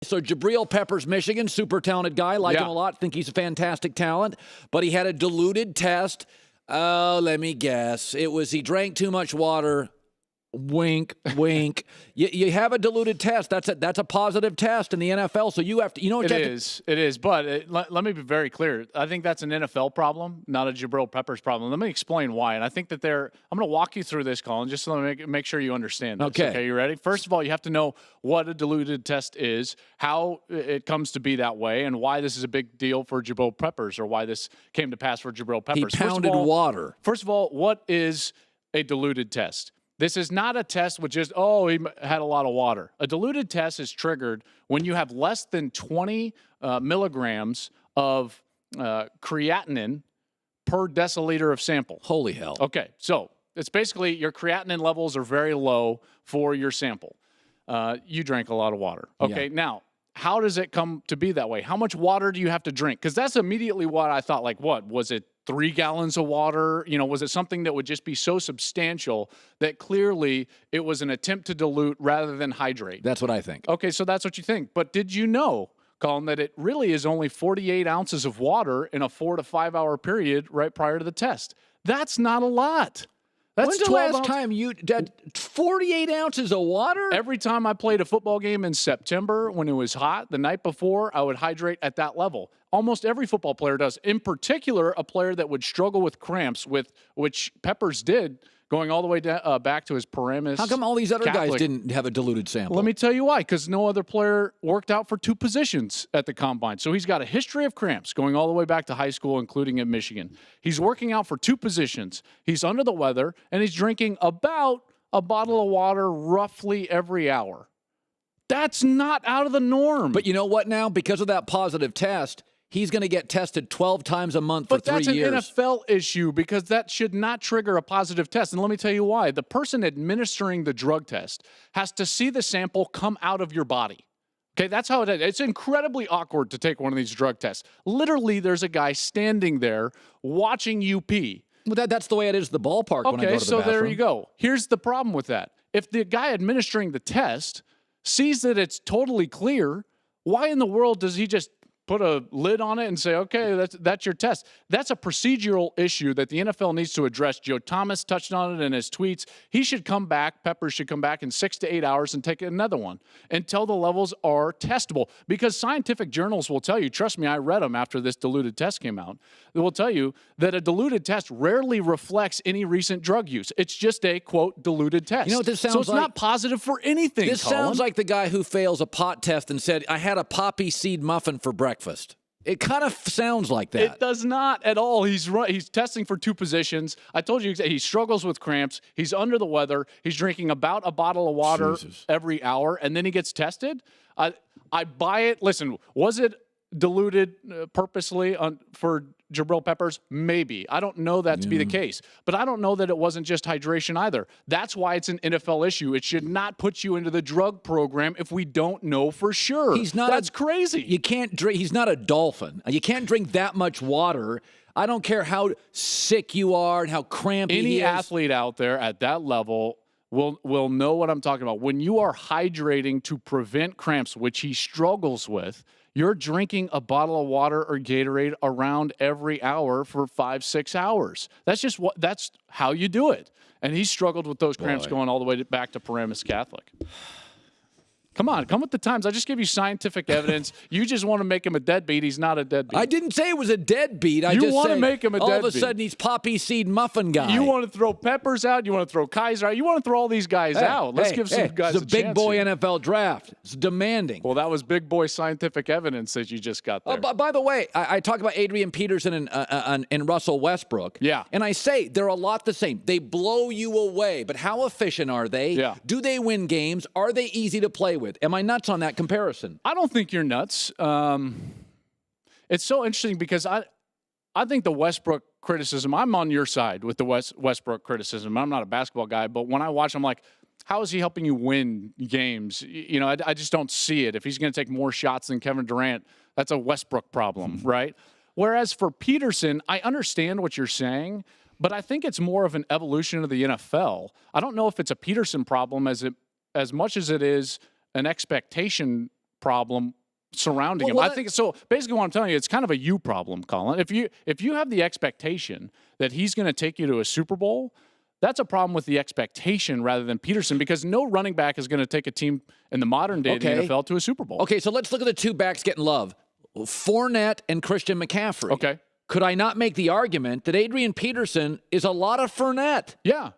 So Jabrill Peppers, Michigan, super talented guy. Like him a lot. Think he's a fantastic talent. But he had a diluted test. Let me guess. It was he drank too much water. Wink, wink. You have a diluted test. That's a positive test in the NFL. So you have to. It is. But let me be very clear. I think that's an NFL problem, not a Jabrill Peppers problem. Let me explain why. And I think that I'm going to walk you through this, Colin, just so make sure you understand this. Okay, you ready? First of all, you have to know what a diluted test is, how it comes to be that way, and why this is a big deal for Jabrill Peppers, or why this came to pass for Jabrill Peppers. He pounded water. First of all, what is a diluted test? This is not a test with just, he had a lot of water. A diluted test is triggered when you have less than 20 milligrams of creatinine per deciliter of sample. Holy hell. Okay, so it's basically your creatinine levels are very low for your sample. You drank a lot of water. Okay, Now, how does it come to be that way? How much water do you have to drink? Because that's immediately what I thought, like, what? Was it 3 gallons of water? Was it something that would just be so substantial that clearly it was an attempt to dilute rather than hydrate? That's what I think. Okay, so that's what you think. But did you know, Colin, that it really is only 48 ounces of water in a 4 to 5 hour period right prior to the test? That's not a lot. When's the last time you did 48 ounces of water? Every time I played a football game in September when it was hot, the night before, I would hydrate at that level. Almost every football player does. In particular, a player that would struggle with cramps, which Peppers did, going all the way back to his Paramus. How come all these other guys didn't have a diluted sample? Let me tell you why. Because no other player worked out for 2 positions at the combine. So he's got a history of cramps going all the way back to high school, including at Michigan. He's working out for 2 positions. He's under the weather, and he's drinking about a bottle of water roughly every hour. That's not out of the norm. But you know what now? Because of that positive test, he's going to get tested 12 times a month for 3 years. But that's an NFL issue, because that should not trigger a positive test. And let me tell you why. The person administering the drug test has to see the sample come out of your body. Okay, that's how it is. It's incredibly awkward to take one of these drug tests. Literally, there's a guy standing there watching you pee. Well, that's the way it is at the ballpark when I go to the bathroom. Okay, so there you go. Here's the problem with that. If the guy administering the test sees that it's totally clear, why in the world does he just put a lid on it and say, okay, that's your test? That's a procedural issue that the NFL needs to address. Joe Thomas touched on it in his tweets. He should come back, Peppers should come back in 6 to 8 hours and take another one until the levels are testable. Because scientific journals will tell you, trust me, I read them after this diluted test came out, they will tell you that a diluted test rarely reflects any recent drug use. It's just a, quote, diluted test. You know what this sounds like? So it's like? not positive for anything, This Colin. sounds like the guy who fails a pot test and said, I had a poppy seed muffin for breakfast. It kind of sounds like that. It does not at all. He's testing for 2 positions. I told you he struggles with cramps. He's under the weather. He's drinking about a bottle of water every hour, and then he gets tested. I buy it. Listen, was it diluted purposely for Jabrill Peppers? Maybe. I don't know that to be the case. But I don't know that it wasn't just hydration either. That's why it's an NFL issue. It should not put you into the drug program if we don't know for sure. That's crazy. You can't drink. He's not a dolphin. You can't drink that much water. I don't care how sick you are and how crampy he is. Any athlete out there at that level will know what I'm talking about. When you are hydrating to prevent cramps, which he struggles with, you're drinking a bottle of water or Gatorade around every hour for 5-6 hours. That's how you do it. And he struggled with those cramps going all the way back to Paramus Catholic. Come on, come with the times. I just gave you scientific evidence. You just want to make him a deadbeat. He's not a deadbeat. I didn't say it was a deadbeat. You want to make him a deadbeat. All of a sudden, he's poppy seed muffin guy. You want to throw Peppers out. You want to throw Kaiser out. You want to throw all these guys out. Let's give some guys a chance. It's a big boy NFL draft. It's demanding. Well, that was big boy scientific evidence that you just got there. By the way, I talk about Adrian Peterson and Russell Westbrook. Yeah. And I say they're a lot the same. They blow you away. But how efficient are they? Yeah. Do they win games? Are they easy to play with? Am I nuts on that comparison? I don't think you're nuts. It's so interesting because I think the Westbrook criticism, I'm on your side with the Westbrook criticism. I'm not a basketball guy, but when I watch, I'm like, how is he helping you win games? I just don't see it. If he's going to take more shots than Kevin Durant, that's a Westbrook problem, right? Whereas for Peterson, I understand what you're saying, but I think it's more of an evolution of the NFL. I don't know if it's a Peterson problem as much as it is an expectation problem surrounding him. I think so. Basically, what I'm telling you, it's kind of a you problem, Colin. If you have the expectation that he's going to take you to a Super Bowl, that's a problem with the expectation rather than Peterson, because no running back is going to take a team in the modern day of the NFL to a Super Bowl. Okay, so let's look at the two backs getting love. Fournette and Christian McCaffrey. Okay. Could I not make the argument that Adrian Peterson is a lot of Fournette? Yeah.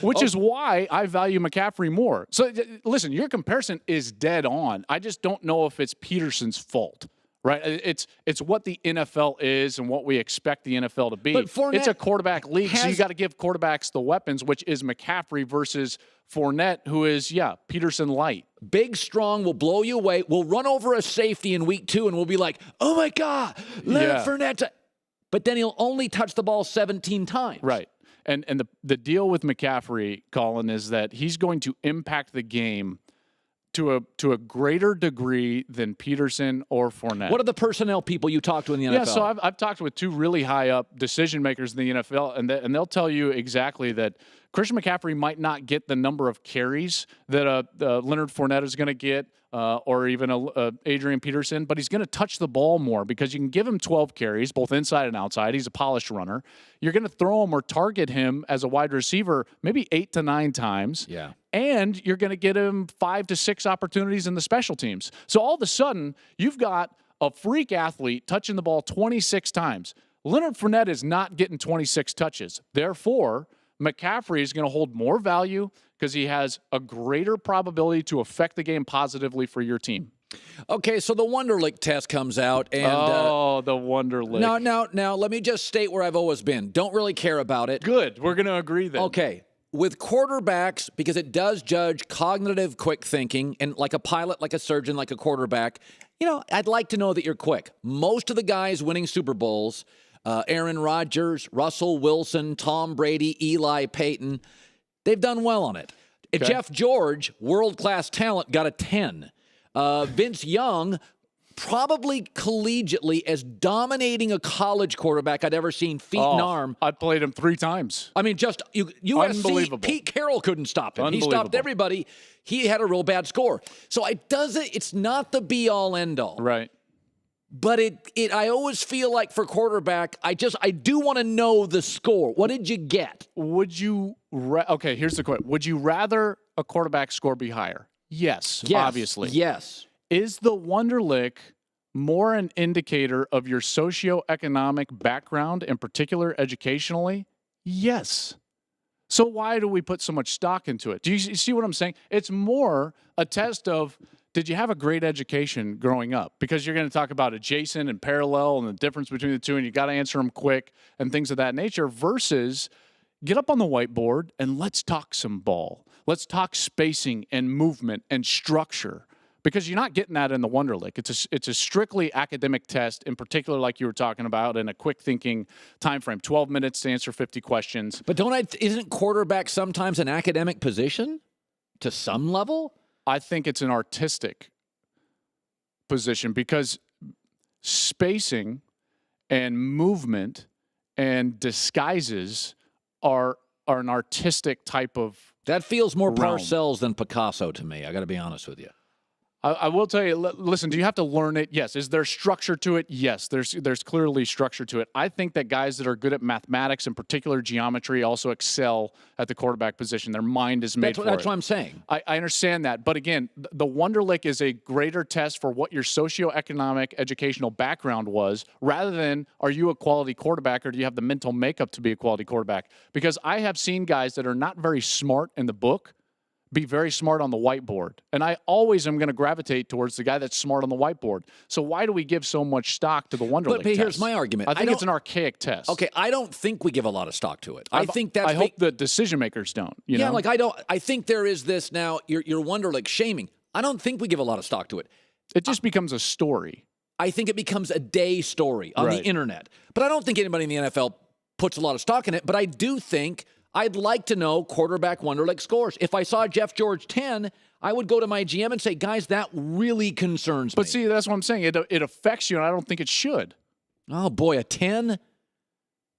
Which is why I value McCaffrey more. So listen, your comparison is dead on. I just don't know if it's Peterson's fault. Right, it's what the NFL is and what we expect the NFL to be. But Fournette it's a quarterback league, so you got to give quarterbacks the weapons, which is McCaffrey versus Fournette, who is Peterson light. Big, strong, will blow you away. We'll run over a safety in week 2, and we'll be like, "Oh my God, Leonard Fournette!" But then he'll only touch the ball 17 times. Right, and the deal with McCaffrey, Colin, is that he's going to impact the game to a greater degree than Peterson or Fournette. What are the personnel people you talk to in the NFL? Yeah, so I've talked with two really high up decision makers in the NFL, and they'll tell you exactly that Christian McCaffrey might not get the number of carries that Leonard Fournette is going to get, or even Adrian Peterson, but he's going to touch the ball more because you can give him 12 carries, both inside and outside. He's a polished runner. You're going to throw him or target him as a wide receiver maybe 8 to 9 times. Yeah. And you're going to get him 5 to 6 opportunities in the special teams. So all of a sudden, you've got a freak athlete touching the ball 26 times. Leonard Fournette is not getting 26 touches. Therefore, McCaffrey is going to hold more value because he has a greater probability to affect the game positively for your team. Okay, so the Wonderlic test comes out. And, the Wonderlic. Now, let me just state where I've always been. Don't really care about it. Good. We're going to agree then. Okay. With quarterbacks, because it does judge cognitive quick thinking, and like a pilot, like a surgeon, like a quarterback, I'd like to know that you're quick. Most of the guys winning Super Bowls, Aaron Rodgers, Russell Wilson, Tom Brady, Eli Payton, they've done well on it. Okay. Jeff George, world-class talent, got a 10. Vince Young, probably collegiately as dominating a college quarterback I'd ever seen, feet and arm. I played him 3 times. I mean, just USC, Pete Carroll couldn't stop him. He stopped everybody. He had a real bad score. So it's not the be-all, end-all. Right. But I always feel like for quarterback, I do want to know the score. What did you get? Would you okay, here's the question. Would you rather a quarterback score be higher? Yes, obviously. Yes. Is the Wonderlic more an indicator of your socioeconomic background, in particular educationally? Yes. So why do we put so much stock into it? Do you see what I'm saying? It's more a test of, did you have a great education growing up? Because you're going to talk about adjacent and parallel and the difference between the two, and you got to answer them quick and things of that nature, versus get up on the whiteboard and let's talk some ball. Let's talk spacing and movement and structure. Because you're not getting that in the Wonderlic. It's a strictly academic test, in particular, like you were talking about, in a quick thinking time frame, 12 minutes to answer 50 questions. But isn't quarterback sometimes an academic position to some level? I think it's an artistic position because spacing and movement and disguises are an artistic type of that feels more realm. Parcells than Picasso to me. I got to be honest with you. I will tell you, listen, do you have to learn it? Yes. Is there structure to it? Yes, there's clearly structure to it. I think that guys that are good at mathematics, in particular geometry, also excel at the quarterback position. Their mind is made for it. That's what I'm saying. I understand that. But again, the Wonderlic is a greater test for what your socioeconomic educational background was, rather than are you a quality quarterback or do you have the mental makeup to be a quality quarterback? Because I have seen guys that are not very smart in the book be very smart on the whiteboard. And I always am going to gravitate towards the guy that's smart on the whiteboard. So why do we give so much stock to the Wonderlic test? Here's my argument. I think it's an archaic test. Okay, I don't think we give a lot of stock to it. I hope the decision makers don't. You know? I think there is this now, your Wonderlic shaming. I don't think we give a lot of stock to it. It just becomes a story. I think it becomes a day story on the internet. But I don't think anybody in the NFL puts a lot of stock in it. But I do think I'd like to know quarterback Wonderlic scores. If I saw Jeff George 10, I would go to my GM and say, guys, that really concerns me. But see, that's what I'm saying. It affects you, and I don't think it should. Oh, boy, a 10?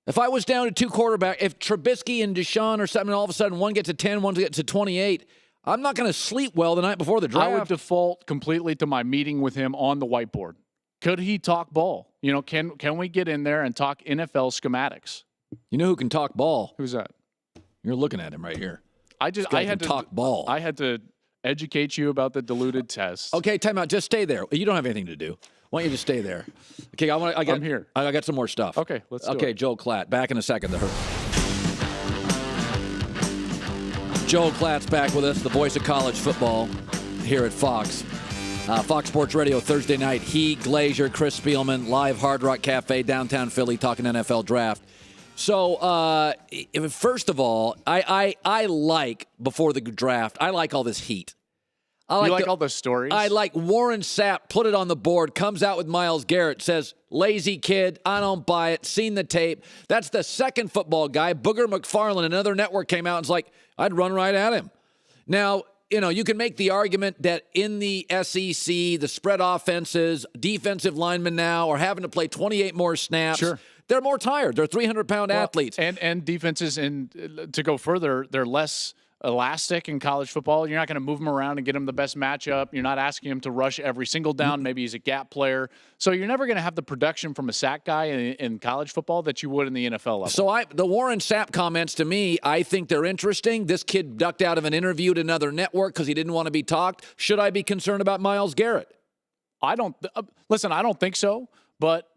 If I was down to 2 quarterbacks, if Trubisky and Deshaun or something, all of a sudden one gets a 10, one gets a 28, I'm not going to sleep well the night before the draft. I would default completely to my meeting with him on the whiteboard. Could he talk ball? Can we get in there and talk NFL schematics? You know who can talk ball? Who's that? You're looking at him right here. I had to talk ball. I had to educate you about the diluted test. Okay, time out. Just stay there. You don't have anything to do. Why don't you just stay there? Okay, I'm here. I got some more stuff. Okay, let's do it. Okay, Joel Klatt. Back in a second. Joel Klatt's back with us, the voice of college football here at Fox. Fox Sports Radio, Thursday night. He, Glazier, Chris Spielman, live Hard Rock Cafe, downtown Philly, talking NFL draft. So, first of all, I like, before the draft, I like all this heat. You like all the stories? I like Warren Sapp, put it on the board, comes out with Myles Garrett, says, lazy kid, I don't buy it, seen the tape. That's the second football guy. Booger McFarland, another network, came out and was like, I'd run right at him. Now, you can make the argument that in the SEC, the spread offenses, defensive linemen now are having to play 28 more snaps. Sure. They're more tired. They're 300-pound athletes. And defenses, to go further, they're less elastic in college football. You're not going to move him around and get him the best matchup. You're not asking him to rush every single down. Maybe he's a gap player. So you're never going to have the production from a sack guy in college football that you would in the NFL level. So the Warren Sapp comments, to me, I think they're interesting. This kid ducked out of an interview at another network because he didn't want to be talked. Should I be concerned about Myles Garrett? I don't think so, but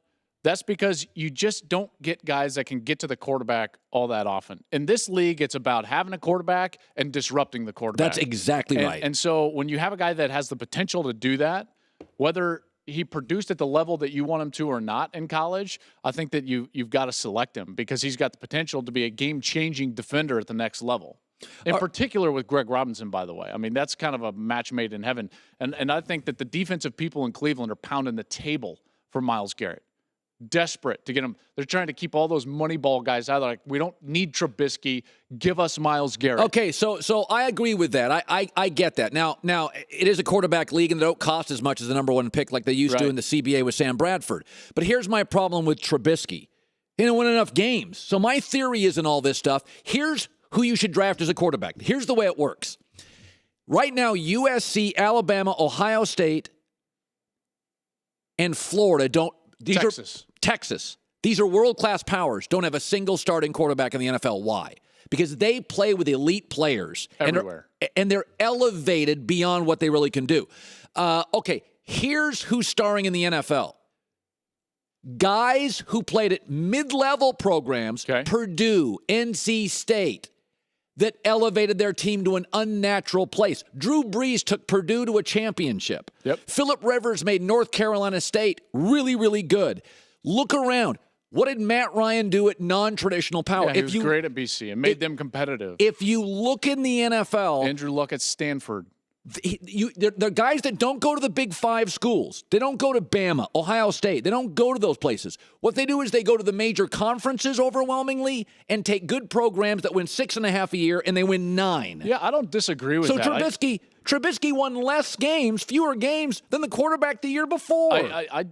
that's because you just don't get guys that can get to the quarterback all that often. In this league, it's about having a quarterback and disrupting the quarterback. That's exactly right. And so when you have a guy that has the potential to do that, whether he produced at the level that you want him to or not in college, I think that you've got to select him because he's got the potential to be a game-changing defender at the next level. In particular with Greg Robinson, by the way. I mean, that's kind of a match made in heaven. And I think that the defensive people in Cleveland are pounding the table for Myles Garrett. Desperate to get him. They're trying to keep all those money ball guys out. They're like, we don't need Trubisky. Give us Myles Garrett. Okay, so I agree with that. I get that. Now it is a quarterback league, and they don't cost as much as the number one pick like they used to in the CBA with Sam Bradford. But here's my problem with Trubisky. He didn't win enough games. So my theory is in all this stuff. Here's who you should draft as a quarterback. Here's the way it works. Right now, USC, Alabama, Ohio State, and Florida don't. Texas. These are world-class powers. Don't have a single starting quarterback in the NFL. Why? Because they play with elite players. Everywhere. And they're elevated beyond what they really can do. Okay, here's who's starring in the NFL. Guys who played at mid-level programs, Purdue, NC State, that elevated their team to an unnatural place. Drew Brees took Purdue to a championship. Yep. Phillip Rivers made North Carolina State really, really good. Look around. What did Matt Ryan do at non-traditional power? Yeah, he was great at BC and made them competitive. If you look in the NFL... Andrew Luck at Stanford. They're guys that don't go to the Big Five schools. They don't go to Bama, Ohio State. They don't go to those places. What they do is they go to the major conferences overwhelmingly and take good programs that win 6.5 a year, and they win 9. Yeah, I don't disagree with that. So Trubisky won fewer games than the quarterback the year before. I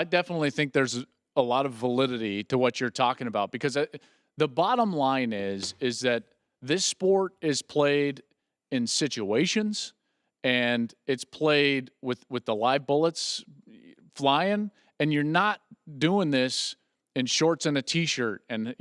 definitely think there's a lot of validity to what you're talking about because the bottom line is that this sport is played in situations, and it's played with the live bullets flying, and you're not doing this in shorts and a T-shirt. And,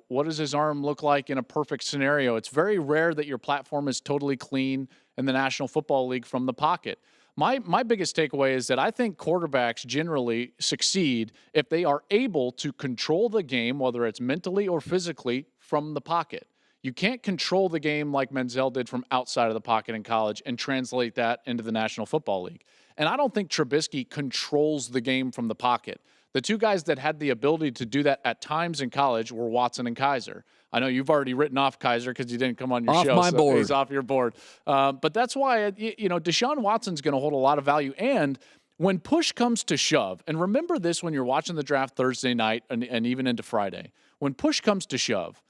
what does his arm look like in a perfect scenario? It's very rare that your platform is totally clean in the National Football League from the pocket. My biggest takeaway is that I think quarterbacks generally succeed if they are able to control the game, whether it's mentally or physically, from the pocket. You can't control the game like Menzel did from outside of the pocket in college and translate that into the National Football League. And I don't think Trubisky controls the game from the pocket. The two guys that had the ability to do that at times in college were Watson and Kaiser. I know you've already written off Kaiser because he didn't come on your show. Off my board. He's off your board. But that's why, Deshaun Watson's going to hold a lot of value. And when push comes to shove, and remember this when you're watching the draft Thursday night and even into Friday, when push comes to shove,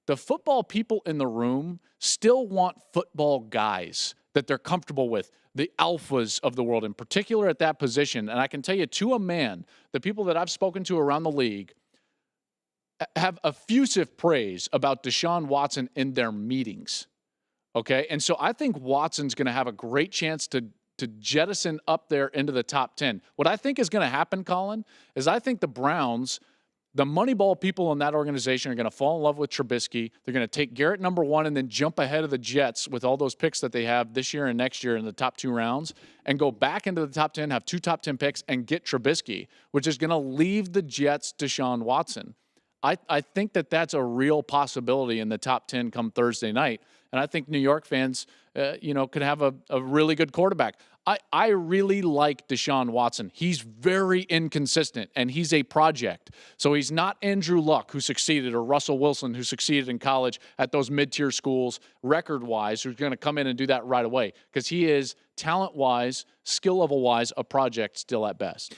the football people in the room still want football guys that they're comfortable with, the alphas of the world, in particular at that position. And I can tell you to a man, the people that I've spoken to around the league have effusive praise about Deshaun Watson in their meetings. Okay. And so I think Watson's going to have a great chance to jettison up there into the top 10. What I think is going to happen, Colin, is I think the Browns, the Moneyball people in that organization are going to fall in love with Trubisky. They're going to take Garrett number 1 and then jump ahead of the Jets with all those picks that they have this year and next year in the top 2 rounds and go back into the top 10, have 2 top 10 picks and get Trubisky, which is going to leave the Jets Deshaun Watson. I think that that's a real possibility in the top 10 come Thursday night. And I think New York fans, could have a really good quarterback. I really like Deshaun Watson. He's very inconsistent, and he's a project. So he's not Andrew Luck, who succeeded, or Russell Wilson, who succeeded in college at those mid-tier schools record-wise, who's going to come in and do that right away, because he is talent-wise, skill level-wise, a project still at best.